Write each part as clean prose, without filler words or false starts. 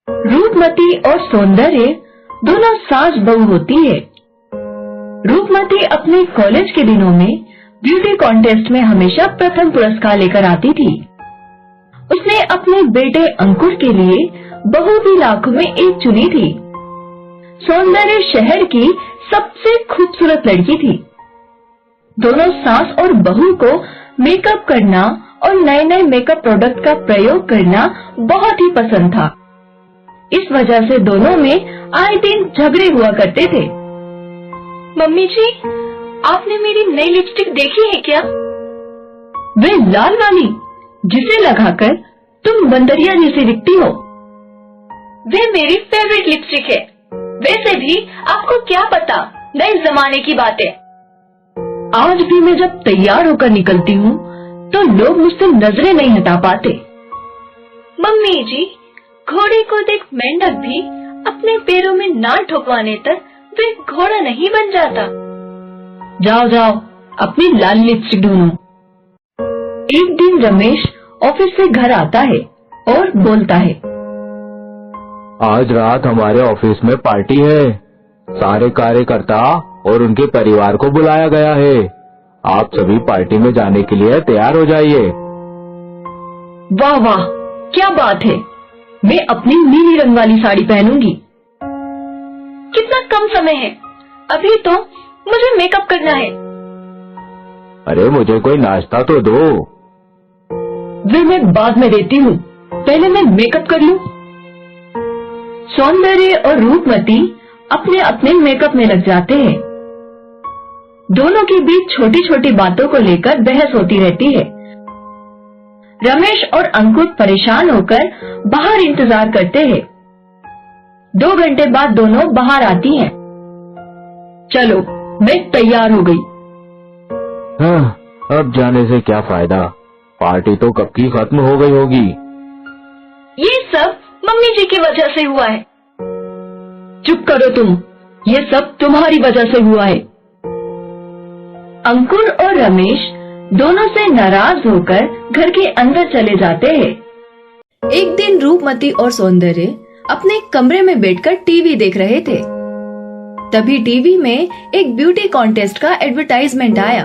रूपमती और सौंदर्य दोनों सास बहू होती है। रूपमती अपने कॉलेज के दिनों में ब्यूटी कॉन्टेस्ट में हमेशा प्रथम पुरस्कार लेकर आती थी। उसने अपने बेटे अंकुर के लिए बहुत ही लाखों में एक चुनी थी। सौंदर्य शहर की सबसे खूबसूरत लड़की थी। दोनों सास और बहू को मेकअप करना और नए नए मेकअप प्रोडक्ट का प्रयोग करना बहुत ही पसंद था। इस वजह से दोनों में आए दिन झगड़े हुआ करते थे। मम्मी जी, आपने मेरी नई लिपस्टिक देखी है क्या? वे लाल वाली जिसे लगाकर तुम बंदरिया जैसी दिखती हो। वे मेरी फेवरेट लिपस्टिक है। वैसे भी आपको क्या पता नए जमाने की बातें। आज भी मैं जब तैयार होकर निकलती हूँ तो लोग मुझसे नजरें नहीं हटा पाते। मम्मी जी, घोड़े को देख मेंढक भी अपने पैरों में ना ठोकवाने तक वे घोड़ा नहीं बन जाता। जाओ जाओ, अपनी लाल लिपस्टिक ढूंढो। एक दिन रमेश ऑफिस से घर आता है और बोलता है, आज रात हमारे ऑफिस में पार्टी है। सारे कार्यकर्ता और उनके परिवार को बुलाया गया है। आप सभी पार्टी में जाने के लिए तैयार हो जाइए। वाह वाह, क्या बात है। मैं अपनी नीली रंग वाली साड़ी पहनूंगी। कितना कम समय है, अभी तो मुझे मेकअप करना है। अरे मुझे कोई नाश्ता तो दो। वे मैं बाद में देती हूँ, पहले मैं मेकअप कर लूं। सौंदर्य और रूपमती अपने अपने मेकअप में लग जाते हैं। दोनों के बीच छोटी छोटी बातों को लेकर बहस होती रहती है। रमेश और अंकुर परेशान होकर बाहर इंतजार करते हैं। 2 घंटे बाद दोनों बाहर आती हैं। चलो, मैं तैयार हो गई। हाँ, अब जाने से क्या फायदा, पार्टी तो कब की खत्म हो गई होगी। ये सब मम्मी जी की वजह से हुआ है। चुप करो तुम, ये सब तुम्हारी वजह से हुआ है। अंकुर और रमेश दोनों से नाराज होकर घर के अंदर चले जाते हैं। एक दिन रूपमती और सौंदर्य अपने कमरे में बैठकर टीवी देख रहे थे। तभी टीवी में एक ब्यूटी कॉन्टेस्ट का एडवर्टाइजमेंट आया।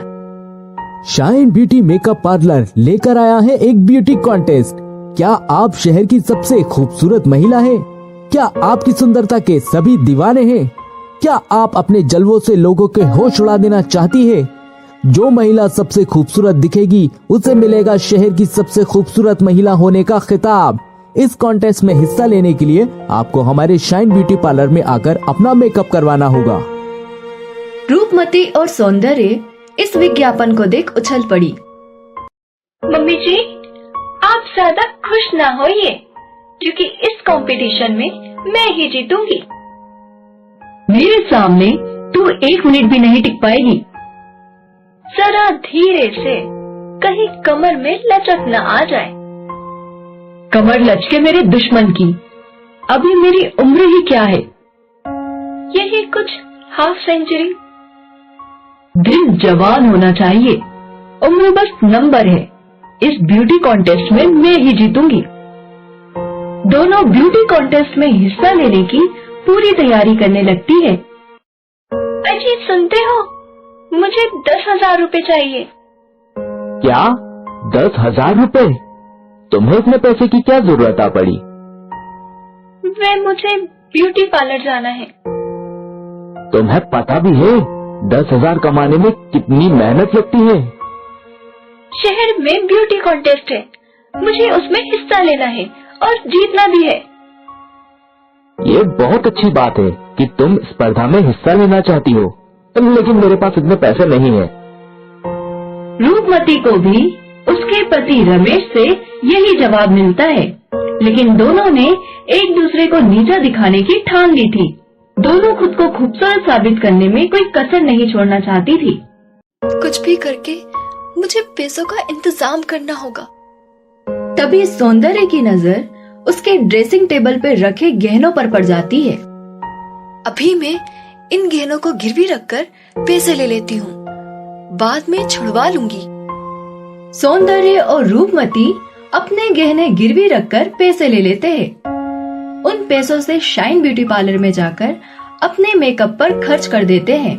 शाइन ब्यूटी मेकअप पार्लर लेकर आया है एक ब्यूटी कॉन्टेस्ट। क्या आप शहर की सबसे खूबसूरत महिला हैं? क्या आपकी सुंदरता के सभी दीवाने हैं? क्या आप अपने जलवों से लोगों के होश उड़ा देना चाहती है? जो महिला सबसे खूबसूरत दिखेगी उसे मिलेगा शहर की सबसे खूबसूरत महिला होने का खिताब। इस कॉन्टेस्ट में हिस्सा लेने के लिए आपको हमारे शाइन ब्यूटी पार्लर में आकर अपना मेकअप करवाना होगा। रूपमती और सौंदर्य इस विज्ञापन को देख उछल पड़ी। मम्मी जी, आप ज्यादा खुश ना होइए, क्योंकि इस कंपटीशन में मैं ही जीतूंगी। मेरे सामने तू 1 मिनट भी नहीं टिक पाएगी। जरा धीरे से, कहीं कमर में लचक न आ जाए। कमर लचके मेरे दुश्मन की। अभी मेरी उम्र ही क्या है? यही कुछ हाफ सेंचुरी। दिल जवान होना चाहिए, उम्र बस नंबर है। इस ब्यूटी कॉन्टेस्ट में मैं ही जीतूंगी। दोनों ब्यूटी कॉन्टेस्ट में हिस्सा लेने की पूरी तैयारी करने लगती है। अजी सुनते हो, मुझे 10,000 रुपए चाहिए। क्या 10,000 रुपए? तुम्हें इतने पैसे की क्या जरूरत आ पड़ी? वे मुझे ब्यूटी पार्लर जाना है। तुम्हें पता भी है 10,000 कमाने में कितनी मेहनत लगती है? शहर में ब्यूटी कॉन्टेस्ट है, मुझे उसमें हिस्सा लेना है और जीतना भी है। ये बहुत अच्छी बात है कि तुम स्पर्धा में हिस्सा लेना चाहती हो, लेकिन मेरे पास इतने पैसे नहीं है। रूपमती को भी उसके पति रमेश से यही जवाब मिलता है, लेकिन दोनों ने एक दूसरे को नीचा दिखाने की ठान ली थी। दोनों खुद को खूबसूरत साबित करने में कोई कसर नहीं छोड़ना चाहती थी। कुछ भी करके मुझे पैसों का इंतजाम करना होगा। तभी सौंदर्य की नजर उसके ड्रेसिंग टेबल पर रखे गहनों पर पड़ जाती है। अभी मैं इन गहनों को गिरवी रखकर पैसे ले लेती हूँ, बाद में छुड़वा लूंगी। सौंदर्य और रूपमती अपने गहने गिरवी रखकर पैसे ले लेते हैं। उन पैसों से शाइन ब्यूटी पार्लर में जाकर अपने मेकअप पर खर्च कर देते हैं।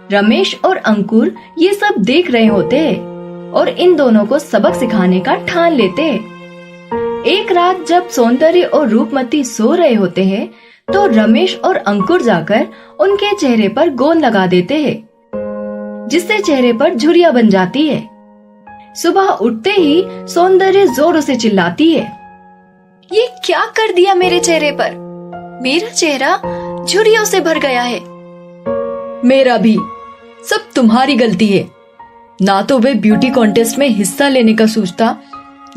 रमेश और अंकुर ये सब देख रहे होते हैं और इन दोनों को सबक सिखाने का ठान लेते हैं। एक रात जब सौंदर्य और रूपमती सो रहे होते हैं तो रमेश और अंकुर जाकर उनके चेहरे पर गोंद लगा देते हैं, जिससे चेहरे पर झुर्रियां बन जाती है। सुबह उठते ही सौंदर्य जोरों से चिल्लाती है, ये क्या कर दिया मेरे चेहरे पर? मेरा चेहरा झुर्रियों से भर गया है। मेरा भी, सब तुम्हारी गलती है। ना तो वे ब्यूटी कॉन्टेस्ट में हिस्सा लेने का सोचता,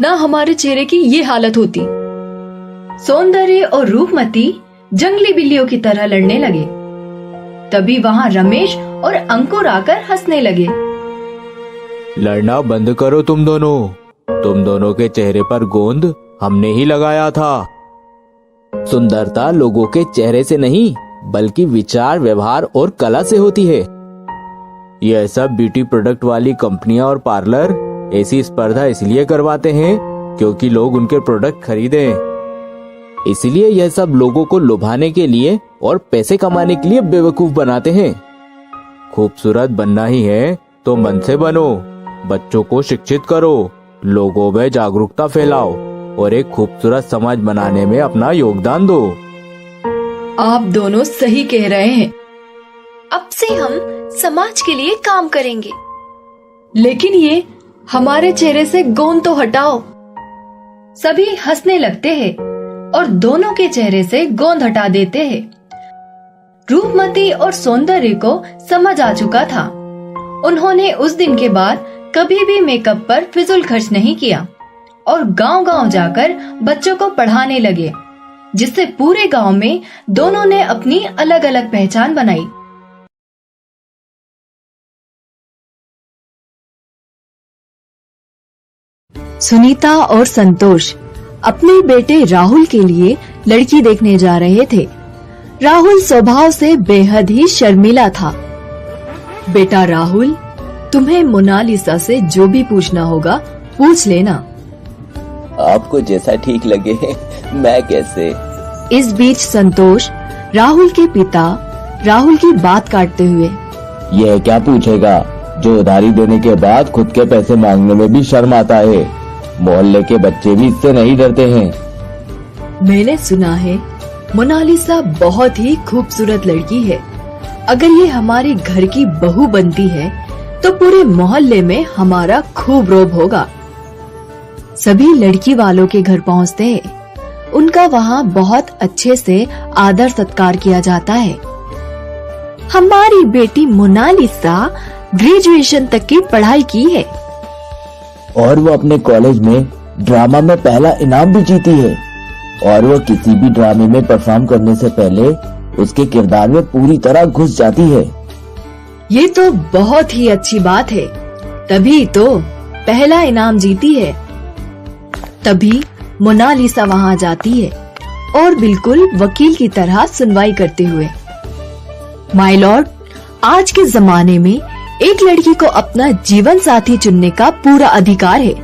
ना हमारे चेहरे की ये हालत होती। सौंदर्य और रूपमती जंगली बिल्लियों की तरह लड़ने लगे। तभी वहाँ रमेश और अंकुर आकर हंसने लगे। लड़ना बंद करो तुम दोनों के चेहरे पर गोंद हमने ही लगाया था। सुंदरता लोगों के चेहरे से नहीं बल्कि विचार, व्यवहार और कला से होती है। यह सब ब्यूटी प्रोडक्ट वाली कंपनियां और पार्लर ऐसी स्पर्धा इसलिए करवाते हैं क्योंकि लोग उनके प्रोडक्ट खरीदें। इसलिए यह सब लोगों को लुभाने के लिए और पैसे कमाने के लिए बेवकूफ बनाते हैं। खूबसूरत बनना ही है तो मन से बनो, बच्चों को शिक्षित करो, लोगों में जागरूकता फैलाओ और एक खूबसूरत समाज बनाने में अपना योगदान दो। आप दोनों सही कह रहे हैं। अब से हम समाज के लिए काम करेंगे। लेकिन ये हमारे चेहरे से गोंद तो हटाओ। सभी हंसने लगते हैं और दोनों के चेहरे से गोंद हटा देते हैं। रूपमती और सौंदर्य को समझ आ चुका था। उन्होंने उस दिन के बाद कभी भी मेकअप पर फिजूल खर्च नहीं किया और गांव-गांव जाकर बच्चों को पढ़ाने लगे, जिससे पूरे गांव में दोनों ने अपनी अलग अलग पहचान बनाई। सुनीता और संतोष अपने बेटे राहुल के लिए लड़की देखने जा रहे थे। राहुल स्वभाव से बेहद ही शर्मीला था। बेटा राहुल, तुम्हें मोनालिसा से जो भी पूछना होगा पूछ लेना। आपको जैसा ठीक लगे। मैं कैसे? इस बीच संतोष राहुल के पिता राहुल की बात काटते हुए, यह क्या पूछेगा जो उधारी देने के बाद खुद के पैसे मांगने में भी शर्म आता है। मोहल्ले के बच्चे भी इससे नहीं डरते हैं। मैंने सुना है मोनालिसा बहुत ही खूबसूरत लड़की है। अगर ये हमारे घर की बहू बनती है तो पूरे मोहल्ले में हमारा खूब रोब होगा। सभी लड़की वालों के घर पहुँचते हैं। उनका वहाँ बहुत अच्छे से आदर सत्कार किया जाता है। हमारी बेटी मोनालिसा ग्रेजुएशन तक की पढ़ाई की है और वो अपने कॉलेज में ड्रामा में पहला इनाम भी जीती है और वो किसी भी ड्रामे में परफॉर्म करने से पहले उसके किरदार में पूरी तरह घुस जाती है। ये तो बहुत ही अच्छी बात है, तभी तो पहला इनाम जीती है। तभी मोनालिसा वहाँ जाती है और बिल्कुल वकील की तरह सुनवाई करते हुए, माय लॉर्ड, आज के जमाने में एक लड़की को अपना जीवन साथी चुनने का पूरा अधिकार है।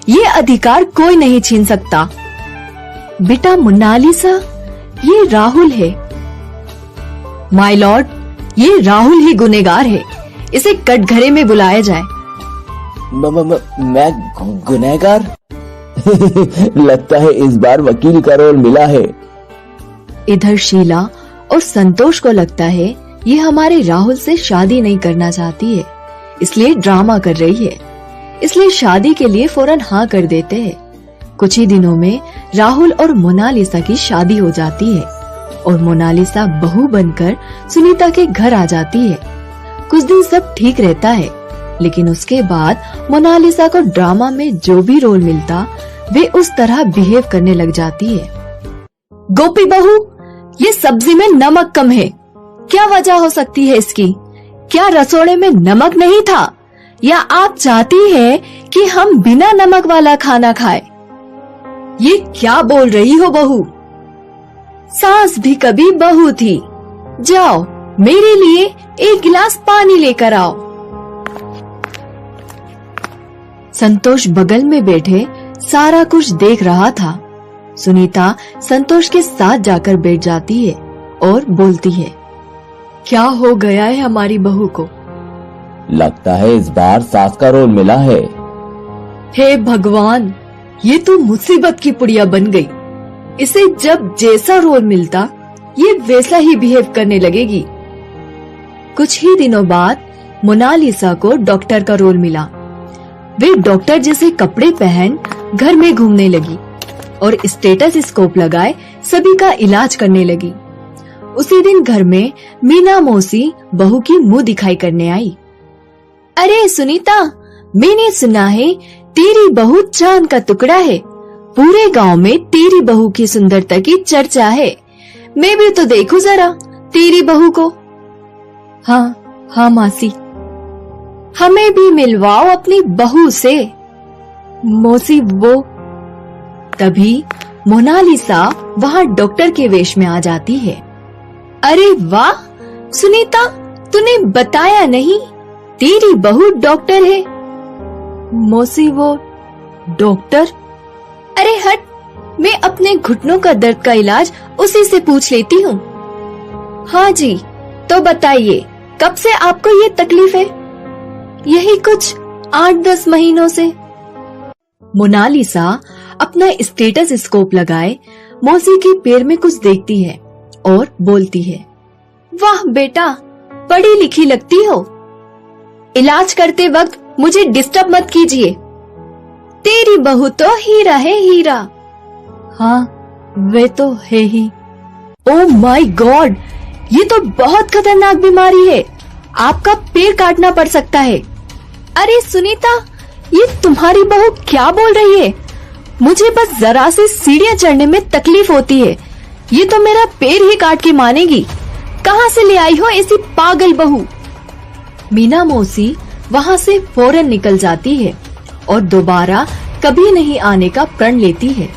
ये अधिकार कोई नहीं छीन सकता। बेटा मोनालिसा, ये राहुल है। माय लॉर्ड, ये राहुल ही गुनहगार है। इसे कटघरे में बुलाया जाए। मैं गुनहगार? लगता है इस बार वकील का रोल मिला है। इधर शीला और संतोष को लगता है ये हमारे राहुल से शादी नहीं करना चाहती है, इसलिए ड्रामा कर रही है। इसलिए शादी के लिए फौरन हाँ कर देते हैं। कुछ ही दिनों में राहुल और मोनालिसा की शादी हो जाती है और मोनालिसा बहू बनकर सुनीता के घर आ जाती है। कुछ दिन सब ठीक रहता है, लेकिन उसके बाद मोनालिसा को ड्रामा में जो भी रोल मिलता वे उस तरह बिहेव करने लग जाती है। गोपी बहू, ये सब्जी में नमक कम है। क्या वजह हो सकती है इसकी? क्या रसोड़े में नमक नहीं था, या आप चाहती है कि हम बिना नमक वाला खाना खाएं? ये क्या बोल रही हो बहू? सास भी कभी बहू थी। जाओ मेरे लिए एक गिलास पानी लेकर आओ। संतोष बगल में बैठे सारा कुछ देख रहा था। सुनीता संतोष के साथ जाकर बैठ जाती है और बोलती है, क्या हो गया है हमारी बहू को? लगता है इस बार सास का रोल मिला है। हे भगवान, ये तो मुसीबत की पुड़िया बन गई। इसे जब जैसा रोल मिलता ये वैसा ही बिहेव करने लगेगी। कुछ ही दिनों बाद मोनालिसा को डॉक्टर का रोल मिला। वे डॉक्टर जैसे कपड़े पहन घर में घूमने लगी और स्टेथोस्कोप लगाए सभी का इलाज करने लगी। उसी दिन घर में मीना मौसी बहू की मुंह दिखाई करने आई। अरे सुनीता, मैंने सुना है तेरी बहू चांद का टुकड़ा है। पूरे गांव में तेरी बहू की सुंदरता की चर्चा है। मैं भी तो देखूं जरा तेरी बहू को। हाँ मासी, हमें भी मिलवाओ अपनी बहू से। मौसी वो। तभी मोनालिसा वहाँ डॉक्टर के वेश में आ जाती है। अरे वाह सुनीता, तूने बताया नहीं, तेरी बहू डॉक्टर है। मौसी वो डॉक्टर? अरे हट, मैं अपने घुटनों का दर्द का इलाज उसी से पूछ लेती हूँ। हाँ जी, तो बताइए कब से आपको ये तकलीफ है? यही कुछ 8-10 महीनों से। मोनालिसा अपना स्टेथोस्कोप लगाए मौसी के पैर में कुछ देखती है और बोलती है, वाह बेटा, पढ़ी लिखी लगती हो। इलाज करते वक्त मुझे डिस्टर्ब मत कीजिए। तेरी बहू तो हीरा है, हीरा। हाँ वे तो है ही। ओह माय गॉड, ये तो बहुत खतरनाक बीमारी है। आपका पैर काटना पड़ सकता है। अरे सुनीता, ये तुम्हारी बहू क्या बोल रही है? मुझे बस जरा से सीढ़ियां चढ़ने में तकलीफ होती है, ये तो मेरा पैर ही काट के मानेगी। कहाँ से ले आई हो ऐसी पागल बहू? मीना मौसी वहाँ से फौरन निकल जाती है और दोबारा कभी नहीं आने का प्रण लेती है।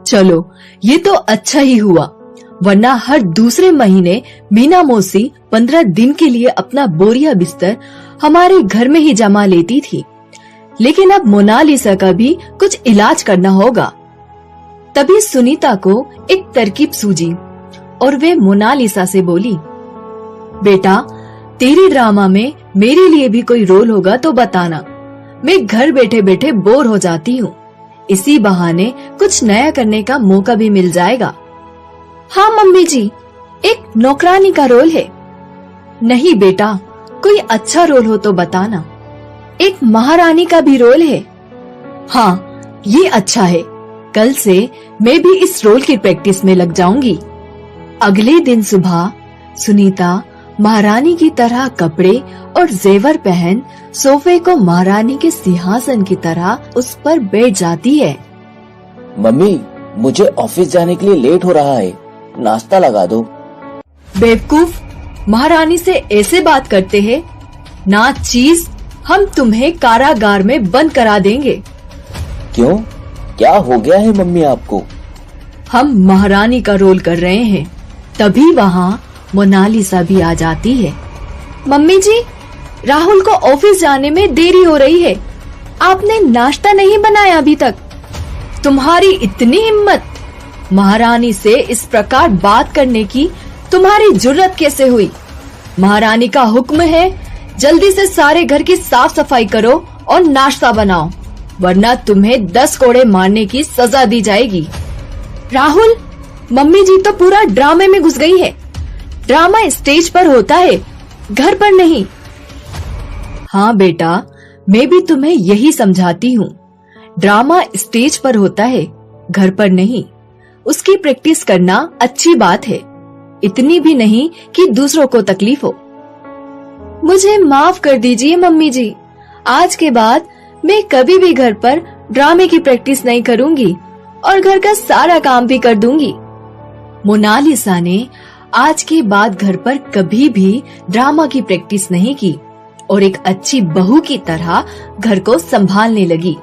चलो, ये तो अच्छा ही हुआ, वरना हर दूसरे महीने मीना मौसी 15 दिन के लिए अपना बोरिया बिस्तर हमारे घर में ही जमा लेती थी। लेकिन अब मोनालिसा का भी कुछ इलाज करना होगा। तभी सुनीता को एक तरकीब सूझी और वे मोनालिसा से बोली, बेटा, तेरे ड्रामा में मेरे लिए भी कोई रोल होगा तो बताना। मैं घर बैठे बैठे बोर हो जाती हूँ, इसी बहाने कुछ नया करने का मौका भी मिल जाएगा। हाँ मम्मी जी, एक नौकरानी का रोल है। नहीं बेटा, कोई अच्छा रोल हो तो बताना। एक महारानी का भी रोल है। हाँ, ये अच्छा है। कल से मैं भी इस रोल की प्रैक्टिस में लग जाऊंगी। अगले दिन सुबह सुनीता महारानी की तरह कपड़े और जेवर पहन सोफे को महारानी के सिंहासन की तरह उस पर बैठ जाती है। मम्मी, मुझे ऑफिस जाने के लिए लेट हो रहा है, नाश्ता लगा दो। बेवकूफ, महारानी से ऐसे बात करते हैं? ना चीज, हम तुम्हें कारागार में बंद करा देंगे। क्यों, क्या हो गया है मम्मी आपको? हम महारानी का रोल कर रहे हैं। तभी वहाँ मोनालिसा भी आ जाती है। मम्मी जी, राहुल को ऑफिस जाने में देरी हो रही है। आपने नाश्ता नहीं बनाया अभी तक। तुम्हारी इतनी हिम्मत, महारानी से इस प्रकार बात करने की तुम्हारी जुर्रत कैसे हुई? महारानी का हुक्म है, जल्दी से सारे घर की साफ सफाई करो और नाश्ता बनाओ, वरना तुम्हें 10 कोड़े मारने की सजा दी जाएगी। राहुल, मम्मी जी तो पूरा ड्रामे में घुस गई है। ड्रामा स्टेज पर होता है, घर पर नहीं। हाँ बेटा, मैं भी तुम्हें यही समझाती हूँ। ड्रामा स्टेज पर होता है, घर पर नहीं। उसकी प्रैक्टिस करना अच्छी बात है, इतनी भी नहीं कि दूसरों को तकलीफ हो। मुझे माफ कर दीजिए मम्मी जी, आज के बाद मैं कभी भी घर पर ड्रामे की प्रैक्टिस नहीं करूंगी और घर का सारा काम भी कर दूंगी। मोनालिसा ने आज के बाद घर पर कभी भी ड्रामा की प्रैक्टिस नहीं की और एक अच्छी बहू की तरह घर को संभालने लगी।